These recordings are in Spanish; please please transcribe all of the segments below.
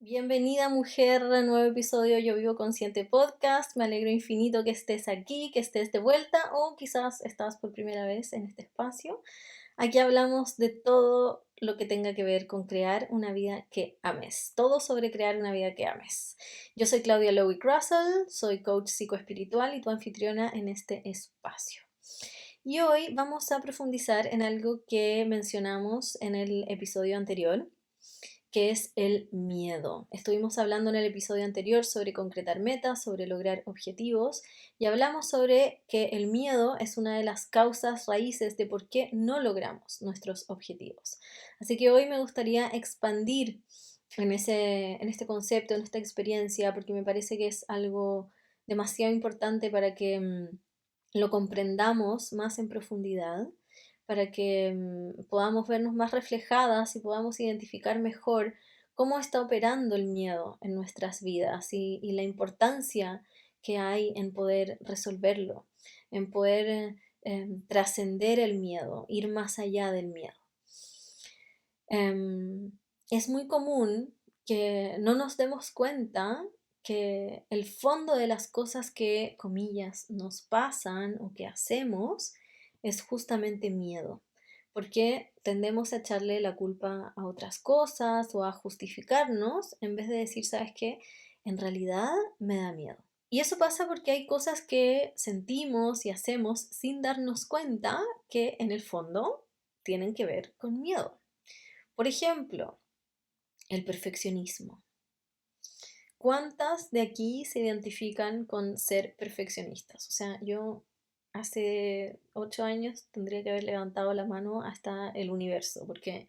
Bienvenida mujer a nuevo episodio Yo Vivo Consciente Podcast. Me alegro infinito que estés aquí, que estés de vuelta o quizás estás por primera vez en este espacio. Aquí hablamos de todo lo que tenga que ver con crear una vida que ames. Todo sobre crear una vida que ames. Yo soy Claudia Lowick Russell, soy coach psicoespiritual y tu anfitriona en este espacio. Y hoy vamos a profundizar en algo que mencionamos en el episodio anterior, que es el miedo. Estuvimos hablando en el episodio anterior sobre concretar metas, sobre lograr objetivos y hablamos sobre que el miedo es una de las causas raíces de por qué no logramos nuestros objetivos. Así que hoy me gustaría expandir en este concepto, en esta experiencia, porque me parece que es algo demasiado importante para que lo comprendamos más en profundidad, para que podamos vernos más reflejadas y podamos identificar mejor cómo está operando el miedo en nuestras vidas y la importancia que hay en poder resolverlo, en poder trascender el miedo, ir más allá del miedo. Es muy común que no nos demos cuenta que el fondo de las cosas que, comillas, nos pasan o que hacemos es justamente miedo, porque tendemos a echarle la culpa a otras cosas o a justificarnos en vez de decir, ¿sabes qué? En realidad me da miedo. Y eso pasa porque hay cosas que sentimos y hacemos sin darnos cuenta que en el fondo tienen que ver con miedo. Por ejemplo, el perfeccionismo. ¿Cuántas de aquí se identifican con ser perfeccionistas? O sea, yo hace 8 años tendría que haber levantado la mano hasta el universo, porque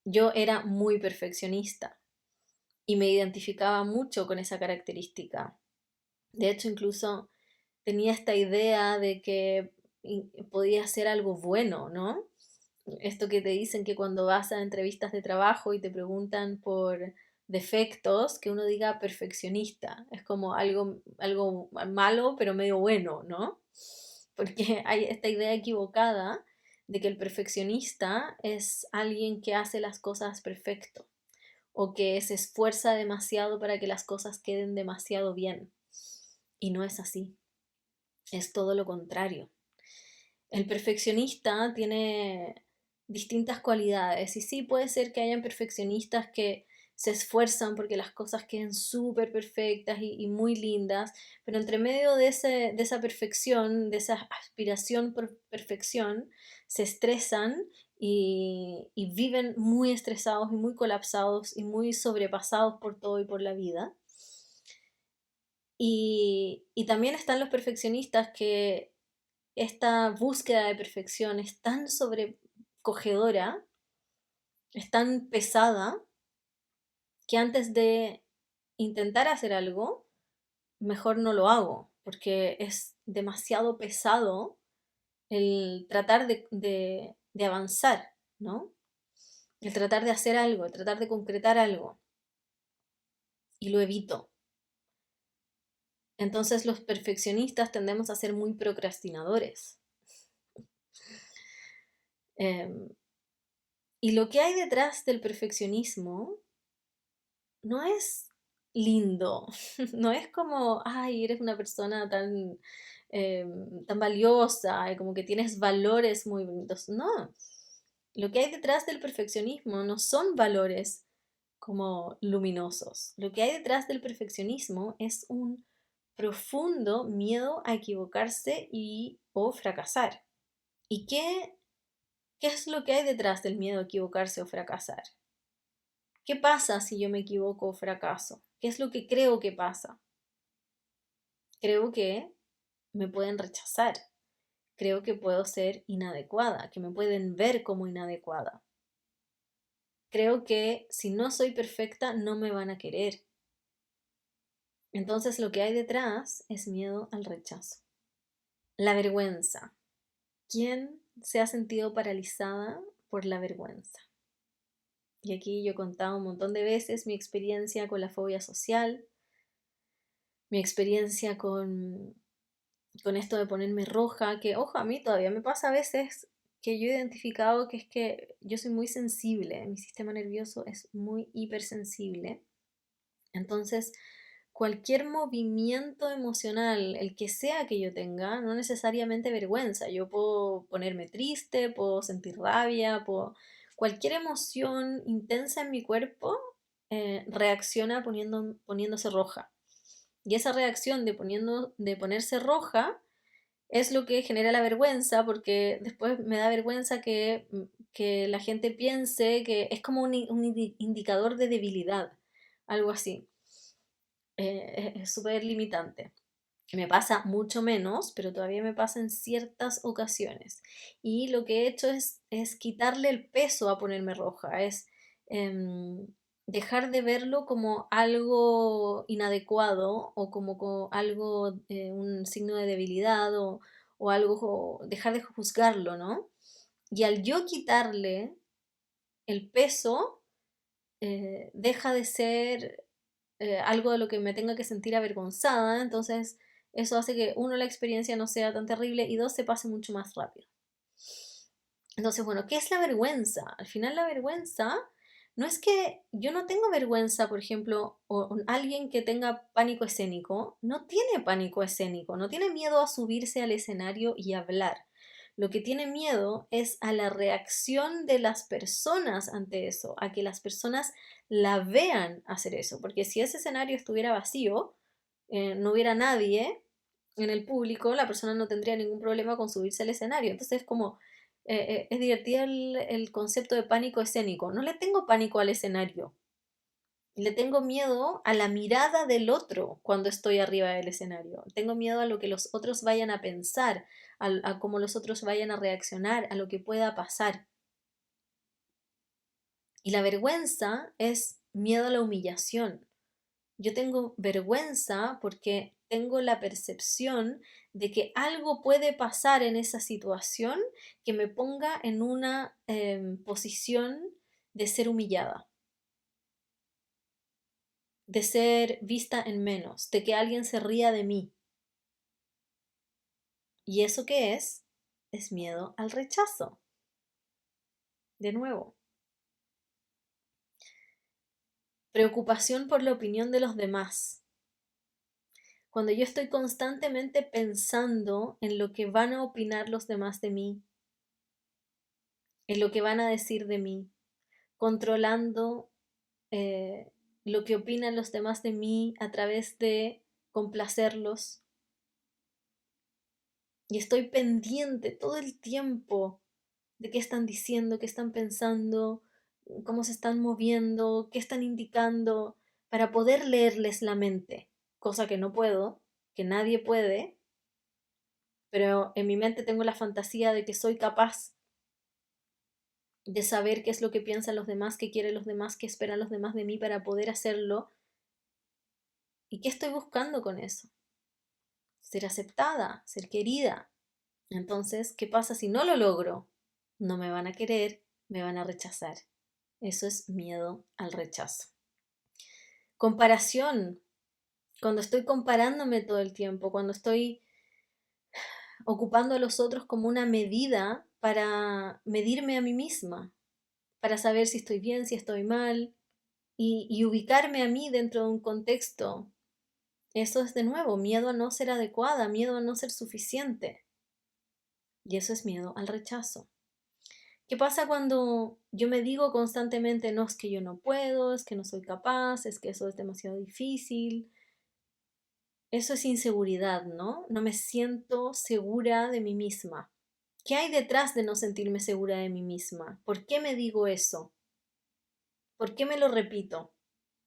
yo era muy perfeccionista y me identificaba mucho con esa característica. De hecho, incluso tenía esta idea de que podía ser algo bueno, ¿no? Esto que te dicen que cuando vas a entrevistas de trabajo y te preguntan por defectos, que uno diga perfeccionista. Es como algo malo, pero medio bueno, ¿no? Porque hay esta idea equivocada de que el perfeccionista es alguien que hace las cosas perfecto o que se esfuerza demasiado para que las cosas queden demasiado bien. Y no es así, es todo lo contrario. El perfeccionista tiene distintas cualidades y sí puede ser que hayan perfeccionistas que se esfuerzan porque las cosas queden súper perfectas y muy lindas, pero entre medio de esa perfección, de esa aspiración por perfección, se estresan y viven muy estresados y muy colapsados y muy sobrepasados por todo y por la vida. Y también están los perfeccionistas que esta búsqueda de perfección es tan sobrecogedora, es tan pesada, que antes de intentar hacer algo, mejor no lo hago, porque es demasiado pesado el tratar de avanzar, ¿no? El tratar de hacer algo, el tratar de concretar algo, y lo evito. Entonces los perfeccionistas tendemos a ser muy procrastinadores. Em, y lo que hay detrás del perfeccionismo no es lindo, no es como, ay, eres una persona tan valiosa, y como que tienes valores muy bonitos. No, lo que hay detrás del perfeccionismo no son valores como luminosos. Lo que hay detrás del perfeccionismo es un profundo miedo a equivocarse y o fracasar. ¿Y qué es lo que hay detrás del miedo a equivocarse o fracasar? ¿Qué pasa si yo me equivoco o fracaso? ¿Qué es lo que creo que pasa? Creo que me pueden rechazar. Creo que puedo ser inadecuada, que me pueden ver como inadecuada. Creo que si no soy perfecta no me van a querer. Entonces lo que hay detrás es miedo al rechazo. La vergüenza. ¿Quién se ha sentido paralizada por la vergüenza? Y aquí yo he contado un montón de veces mi experiencia con la fobia social, mi experiencia con esto de ponerme roja, que ojo, a mí todavía me pasa a veces que yo he identificado que es que yo soy muy sensible, mi sistema nervioso es muy hipersensible Entonces, cualquier movimiento emocional, el que sea que yo tenga, no necesariamente vergüenza. Yo puedo ponerme triste, puedo sentir rabia, cualquier emoción intensa en mi cuerpo reacciona poniéndose roja. Y esa reacción de ponerse roja es lo que genera la vergüenza, porque después me da vergüenza que la gente piense que es como un indicador de debilidad, algo así. Es súper limitante. Me pasa mucho menos, pero todavía me pasa en ciertas ocasiones. Y lo que he hecho es quitarle el peso a ponerme roja, es em, dejar de verlo como algo inadecuado o como algo, un signo de debilidad o algo, dejar de juzgarlo, ¿no? Y al yo quitarle el peso, deja de ser algo de lo que me tenga que sentir avergonzada, entonces eso hace que uno, la experiencia no sea tan terrible y dos, se pase mucho más rápido. Entonces, bueno, ¿qué es la vergüenza? Al final la vergüenza no es que yo no tengo vergüenza, por ejemplo, o alguien que tenga pánico escénico, no tiene pánico escénico, no tiene miedo a subirse al escenario y hablar. Lo que tiene miedo es a la reacción de las personas ante eso, a que las personas la vean hacer eso, porque si ese escenario estuviera vacío, no hubiera nadie en el público, la persona no tendría ningún problema con subirse al escenario. Entonces, como es divertido el concepto de pánico escénico. No le tengo pánico al escenario, le tengo miedo a la mirada del otro cuando estoy arriba del escenario. Tengo miedo a lo que los otros vayan a pensar, a cómo los otros vayan a reaccionar, a lo que pueda pasar. Y la vergüenza es miedo a la humillación. Yo tengo vergüenza porque tengo la percepción de que algo puede pasar en esa situación que me ponga en una posición de ser humillada, de ser vista en menos, de que alguien se ría de mí. ¿Y eso qué es? Es miedo al rechazo. De nuevo, preocupación por la opinión de los demás. Cuando yo estoy constantemente pensando en lo que van a opinar los demás de mí, en lo que van a decir de mí, controlando eh, lo que opinan los demás de mí a través de complacerlos. Y estoy pendiente todo el tiempo de qué están diciendo, qué están pensando, cómo se están moviendo, qué están indicando, para poder leerles la mente, cosa que no puedo, que nadie puede, pero en mi mente tengo la fantasía de que soy capaz de saber qué es lo que piensan los demás, qué quieren los demás, qué esperan los demás de mí para poder hacerlo. ¿Y qué estoy buscando con eso? Ser aceptada, ser querida. Entonces, ¿qué pasa si no lo logro? No me van a querer, me van a rechazar. Eso es miedo al rechazo. Comparación. Cuando estoy comparándome todo el tiempo, cuando estoy ocupando a los otros como una medida para medirme a mí misma, para saber si estoy bien, si estoy mal, y ubicarme a mí dentro de un contexto. Eso es de nuevo miedo a no ser adecuada, miedo a no ser suficiente. Y eso es miedo al rechazo. ¿Qué pasa cuando yo me digo constantemente, no, es que yo no puedo, es que no soy capaz, es que eso es demasiado difícil? Eso es inseguridad, ¿no? No me siento segura de mí misma. ¿Qué hay detrás de no sentirme segura de mí misma? ¿Por qué me digo eso? ¿Por qué me lo repito?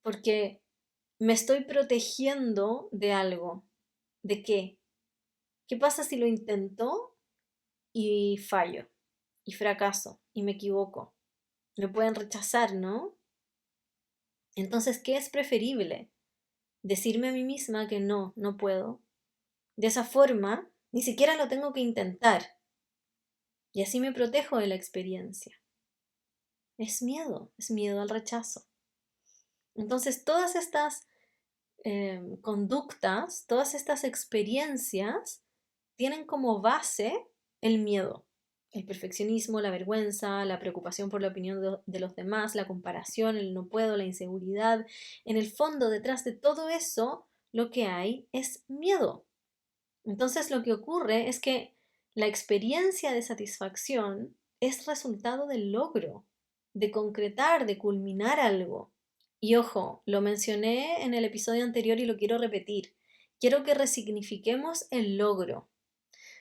Porque me estoy protegiendo de algo. ¿De qué? ¿Qué pasa si lo intento y fallo? Y fracaso y me equivoco. Me pueden rechazar, ¿no? Entonces, ¿qué es preferible? Decirme a mí misma que no, no puedo. De esa forma, ni siquiera lo tengo que intentar. Y así me protejo de la experiencia. Es miedo al rechazo. Entonces, todas estas conductas, todas estas experiencias tienen como base el miedo. El perfeccionismo, la vergüenza, la preocupación por la opinión de los demás, la comparación, el no puedo, la inseguridad. En el fondo, detrás de todo eso, lo que hay es miedo. Entonces, lo que ocurre es que la experiencia de satisfacción es resultado del logro, de concretar, de culminar algo. Y ojo, lo mencioné en el episodio anterior y lo quiero repetir. Quiero que resignifiquemos el logro.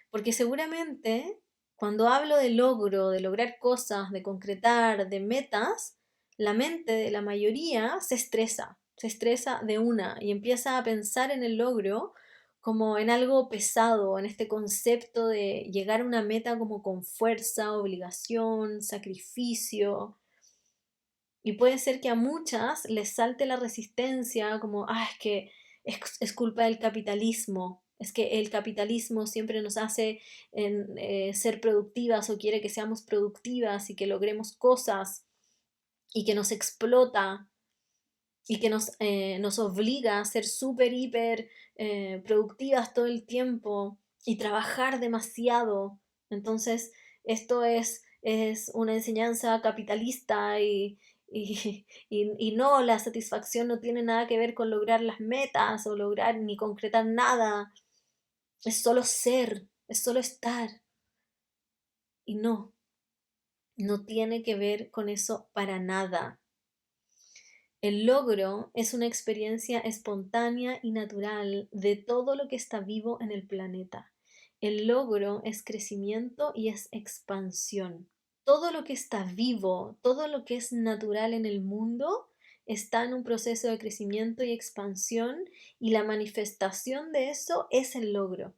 Porque seguramente cuando hablo de logro, de lograr cosas, de concretar, de metas, la mente de la mayoría se estresa de una y empieza a pensar en el logro como en algo pesado, en este concepto de llegar a una meta como con fuerza, obligación, sacrificio. Y puede ser que a muchas les salte la resistencia, como, es que es culpa del capitalismo, es que el capitalismo siempre nos hace ser productivas o quiere que seamos productivas y que logremos cosas y que nos explota y que nos obliga a ser súper, hiper productivas todo el tiempo y trabajar demasiado. Entonces, esto es una enseñanza capitalista y no, la satisfacción no tiene nada que ver con lograr las metas o lograr ni concretar nada. Es solo ser, es solo estar. Y no, no tiene que ver con eso para nada. El logro es una experiencia espontánea y natural de todo lo que está vivo en el planeta. El logro es crecimiento y es expansión. Todo lo que está vivo, todo lo que es natural en el mundo, está en un proceso de crecimiento y expansión y la manifestación de eso es el logro.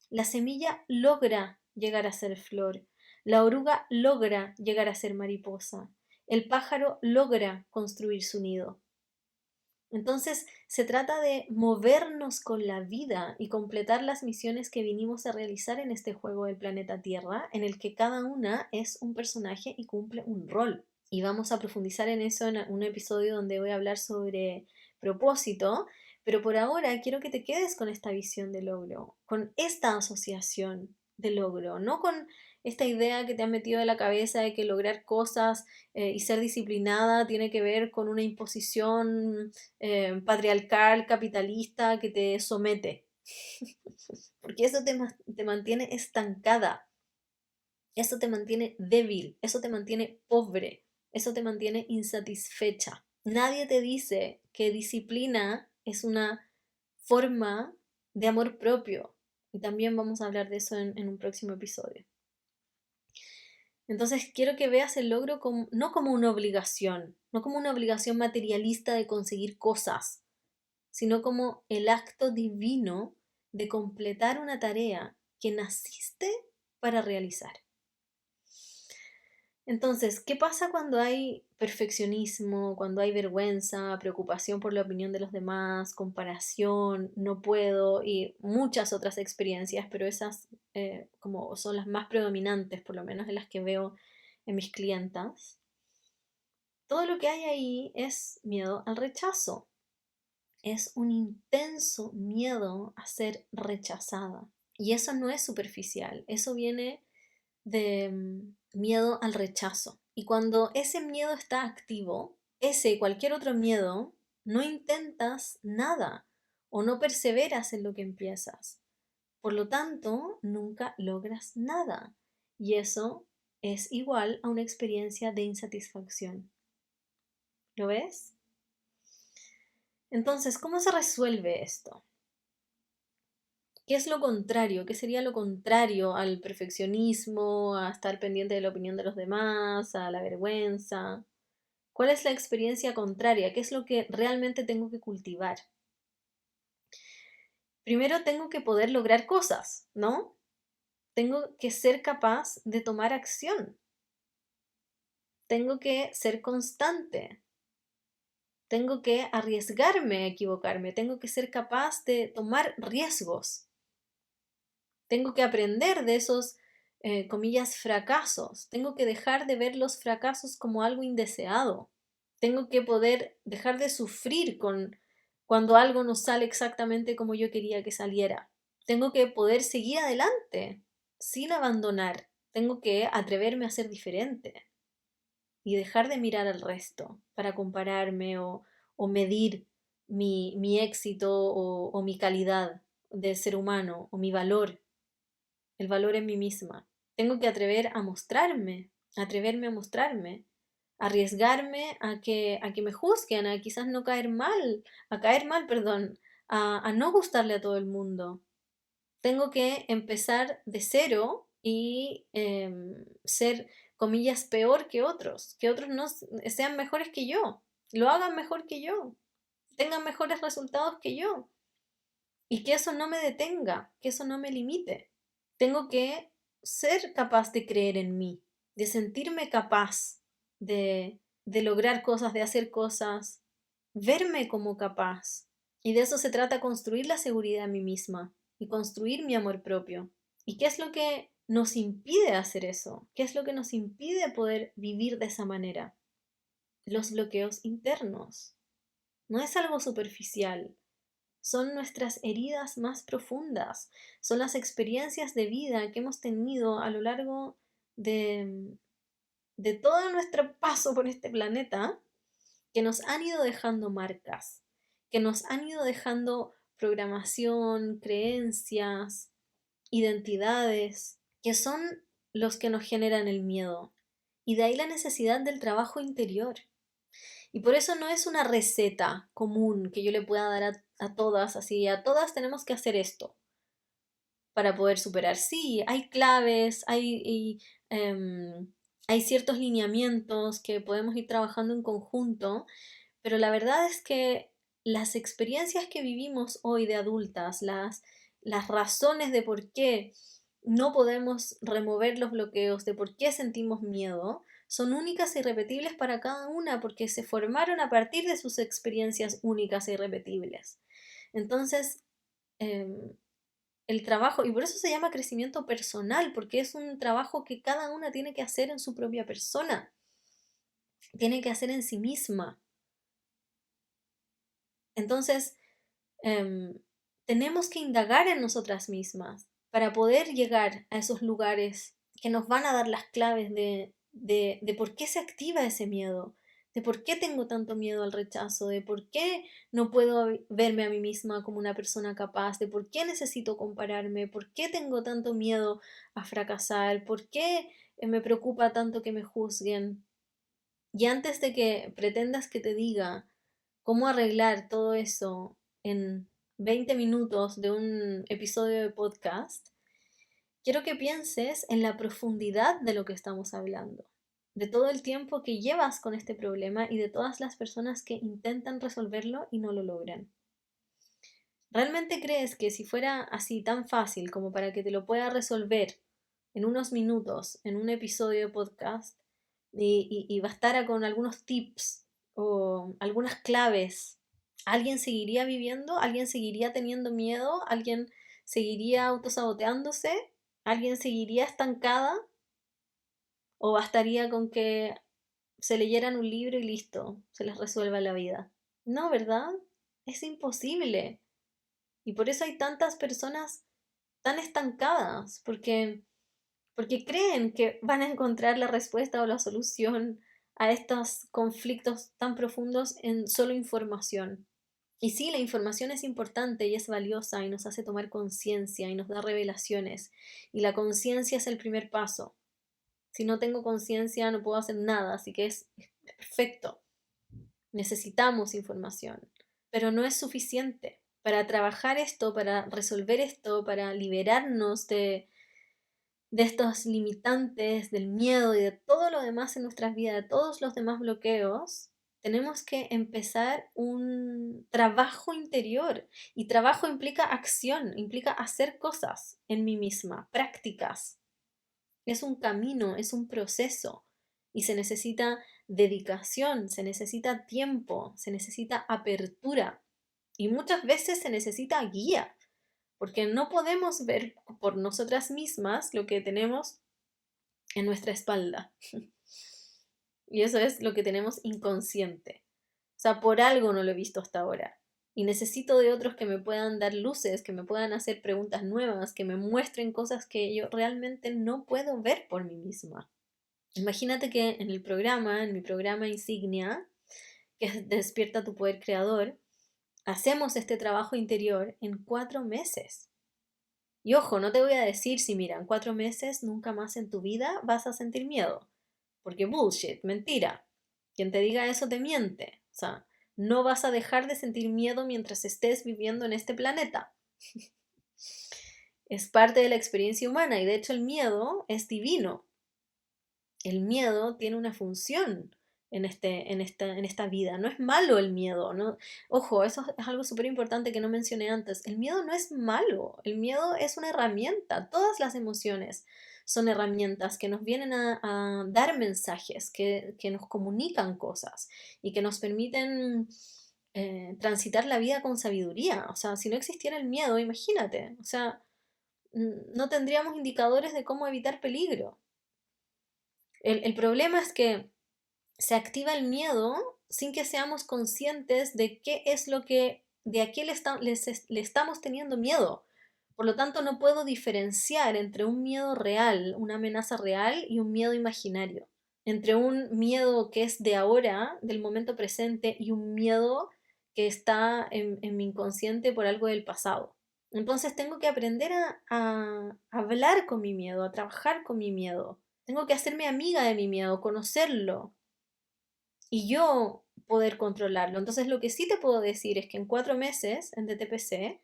La semilla logra llegar a ser flor, la oruga logra llegar a ser mariposa, el pájaro logra construir su nido. Entonces, se trata de movernos con la vida y completar las misiones que vinimos a realizar en este juego del planeta Tierra, en el que cada una es un personaje y cumple un rol. Y vamos a profundizar en eso en un episodio donde voy a hablar sobre propósito, pero por ahora quiero que te quedes con esta visión de logro, con esta asociación de logro, no con esta idea que te han metido en la cabeza de que lograr cosas y ser disciplinada tiene que ver con una imposición patriarcal, capitalista que te somete, porque eso te mantiene estancada, eso te mantiene débil, eso te mantiene pobre, eso te mantiene insatisfecha. Nadie te dice que disciplina es una forma de amor propio. Y también vamos a hablar de eso en un próximo episodio. Entonces quiero que veas el logro no como una obligación, no como una obligación materialista de conseguir cosas, sino como el acto divino de completar una tarea que naciste para realizar. Entonces, ¿qué pasa cuando hay perfeccionismo, cuando hay vergüenza, preocupación por la opinión de los demás, comparación, no puedo y muchas otras experiencias, pero esas como son las más predominantes, por lo menos de las que veo en mis clientas? Todo lo que hay ahí es miedo al rechazo. Es un intenso miedo a ser rechazada. Y eso no es superficial, eso viene de miedo al rechazo. Y cuando ese miedo está activo, ese y cualquier otro miedo, no intentas nada o no perseveras en lo que empiezas. Por lo tanto, nunca logras nada. Y eso es igual a una experiencia de insatisfacción. ¿Lo ves? Entonces, ¿cómo se resuelve esto? ¿Qué es lo contrario? ¿Qué sería lo contrario al perfeccionismo, a estar pendiente de la opinión de los demás, a la vergüenza? ¿Cuál es la experiencia contraria? ¿Qué es lo que realmente tengo que cultivar? Primero tengo que poder lograr cosas, ¿no? Tengo que ser capaz de tomar acción. Tengo que ser constante. Tengo que arriesgarme a equivocarme. Tengo que ser capaz de tomar riesgos. Tengo que aprender de esos, comillas, fracasos. Tengo que dejar de ver los fracasos como algo indeseado. Tengo que poder dejar de sufrir cuando algo no sale exactamente como yo quería que saliera. Tengo que poder seguir adelante sin abandonar. Tengo que atreverme a ser diferente y dejar de mirar al resto para compararme o medir mi éxito o mi calidad de ser humano o mi valor, el valor en mí misma. Tengo que atreverme a mostrarme, arriesgarme a que me juzguen, a quizás no caer mal, a caer mal, perdón, a no gustarle a todo el mundo. Tengo que empezar de cero y ser, comillas, peor que otros no sean mejores que yo, lo hagan mejor que yo, tengan mejores resultados que yo y que eso no me detenga, que eso no me limite. Tengo que ser capaz de creer en mí, de sentirme capaz de lograr cosas, de hacer cosas, verme como capaz. Y de eso se trata construir la seguridad en mí misma y construir mi amor propio. ¿Y qué es lo que nos impide hacer eso? ¿Qué es lo que nos impide poder vivir de esa manera? Los bloqueos internos. No es algo superficial, son nuestras heridas más profundas, son las experiencias de vida que hemos tenido a lo largo de, de todo nuestro paso por este planeta, que nos han ido dejando marcas, que nos han ido dejando programación, creencias, identidades, que son los que nos generan el miedo. Y de ahí la necesidad del trabajo interior. Y por eso no es una receta común que yo le pueda dar a todas, así, a todas tenemos que hacer esto para poder superar. Sí, hay claves, hay ciertos lineamientos que podemos ir trabajando en conjunto, pero la verdad es que las experiencias que vivimos hoy de adultas, las razones de por qué no podemos remover los bloqueos, de por qué sentimos miedo, son únicas e irrepetibles para cada una porque se formaron a partir de sus experiencias únicas e irrepetibles. Entonces, em, el trabajo, y por eso se llama crecimiento personal, porque es un trabajo que cada una tiene que hacer en su propia persona, tiene que hacer en sí misma. Entonces, em, tenemos que indagar en nosotras mismas para poder llegar a esos lugares que nos van a dar las claves de por qué se activa ese miedo, de por qué tengo tanto miedo al rechazo, de por qué no puedo verme a mí misma como una persona capaz, de por qué necesito compararme, por qué tengo tanto miedo a fracasar, por qué me preocupa tanto que me juzguen. Y antes de que pretendas que te diga cómo arreglar todo eso en 20 minutos de un episodio de podcast, quiero que pienses en la profundidad de lo que estamos hablando, de todo el tiempo que llevas con este problema y de todas las personas que intentan resolverlo y no lo logran. ¿Realmente crees que si fuera así tan fácil como para que te lo pueda resolver en unos minutos, en un episodio de podcast, y bastara con algunos tips o algunas claves, alguien seguiría viviendo? ¿Alguien seguiría teniendo miedo? ¿Alguien seguiría autosaboteándose? ¿Alguien seguiría estancada? ¿O bastaría con que se leyeran un libro y listo, se les resuelva la vida? No, ¿verdad? Es imposible. Y por eso hay tantas personas tan estancadas, porque creen que van a encontrar la respuesta o la solución a estos conflictos tan profundos en solo información. Y sí, la información es importante y es valiosa y nos hace tomar conciencia y nos da revelaciones. Y la conciencia es el primer paso. Si no tengo conciencia no puedo hacer nada, así que es perfecto. Necesitamos información, pero no es suficiente. Para trabajar esto, para resolver esto, para liberarnos de estos limitantes, del miedo y de todo lo demás en nuestras vidas, de todos los demás bloqueos, tenemos que empezar un trabajo interior. Y trabajo implica acción, implica hacer cosas en mí misma, prácticas. Es un camino, es un proceso. Y se necesita dedicación, se necesita tiempo, se necesita apertura. Y muchas veces se necesita guía, porque no podemos ver por nosotras mismas lo que tenemos en nuestra espalda. Y eso es lo que tenemos inconsciente. O sea, por algo no lo he visto hasta ahora. Y necesito de otros que me puedan dar luces, que me puedan hacer preguntas nuevas, que me muestren cosas que yo realmente no puedo ver por mí misma. Imagínate que en mi programa insignia, que es Despierta tu poder creador, hacemos este trabajo interior en 4 meses. Y ojo, no te voy a decir si mira, en 4 meses nunca más en tu vida vas a sentir miedo. Porque bullshit, mentira. Quien te diga eso te miente. O sea, no vas a dejar de sentir miedo mientras estés viviendo en este planeta. Es parte de la experiencia humana y de hecho el miedo es divino. El miedo tiene una función en esta vida. No es malo el miedo, ¿no? Ojo, eso es algo súper importante que no mencioné antes. El miedo no es malo, el miedo es una herramienta. Todas las emociones son herramientas que nos vienen a dar mensajes, que nos comunican cosas y que nos permiten transitar la vida con sabiduría. O sea, si no existiera el miedo, imagínate, o sea, no tendríamos indicadores de cómo evitar peligro. El problema es que se activa el miedo sin que seamos conscientes de qué es lo que, de a qué le estamos teniendo miedo. Por lo tanto, no puedo diferenciar entre un miedo real, una amenaza real y un miedo imaginario. Entre un miedo que es de ahora, del momento presente, y un miedo que está en mi inconsciente por algo del pasado. Entonces tengo que aprender a hablar con mi miedo, a trabajar con mi miedo. Tengo que hacerme amiga de mi miedo, conocerlo, y yo poder controlarlo. Entonces lo que sí te puedo decir es que en 4 meses en DTPC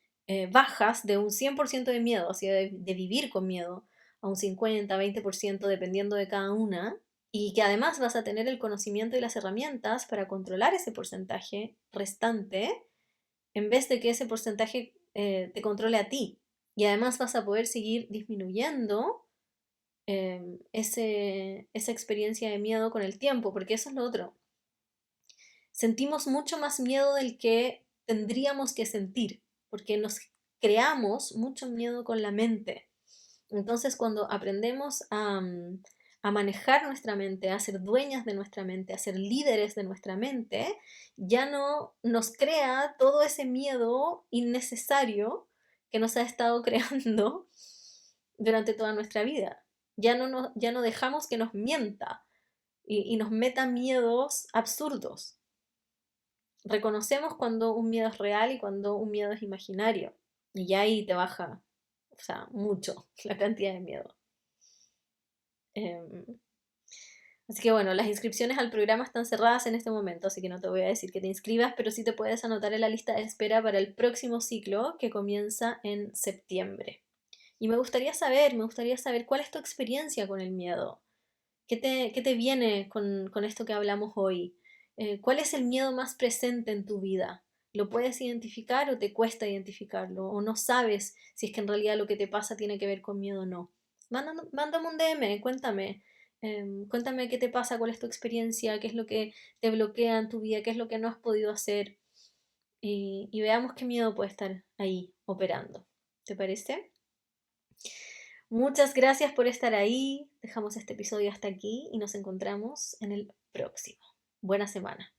bajas de un 100% de miedo, o sea, de vivir con miedo, a un 50, 20% dependiendo de cada una, y que además vas a tener el conocimiento y las herramientas para controlar ese porcentaje restante en vez de que ese porcentaje te controle a ti. Y además vas a poder seguir disminuyendo esa experiencia de miedo con el tiempo, porque eso es lo otro. Sentimos mucho más miedo del que tendríamos que sentir, porque nos creamos mucho miedo con la mente. Entonces, cuando aprendemos a manejar nuestra mente, a ser dueñas de nuestra mente, a ser líderes de nuestra mente, ya no nos crea todo ese miedo innecesario que nos ha estado creando durante toda nuestra vida. Ya no dejamos que nos mienta y nos meta miedos absurdos. Reconocemos cuando un miedo es real y cuando un miedo es imaginario. Y ya ahí te baja, o sea, mucho la cantidad de miedo. Em, Así que bueno, las inscripciones al programa están cerradas en este momento, así que no te voy a decir que te inscribas, pero sí te puedes anotar en la lista de espera para el próximo ciclo que comienza en septiembre. Y me gustaría saber cuál es tu experiencia con el miedo. Qué te viene con esto que hablamos hoy? ¿Cuál es el miedo más presente en tu vida? ¿Lo puedes identificar o te cuesta identificarlo? ¿O no sabes si es que en realidad lo que te pasa tiene que ver con miedo o no? Mándame un DM, cuéntame. Cuéntame qué te pasa, cuál es tu experiencia, qué es lo que te bloquea en tu vida, qué es lo que no has podido hacer. Y veamos qué miedo puede estar ahí operando. ¿Te parece? Muchas gracias por estar ahí. Dejamos este episodio hasta aquí y nos encontramos en el próximo. Buena semana.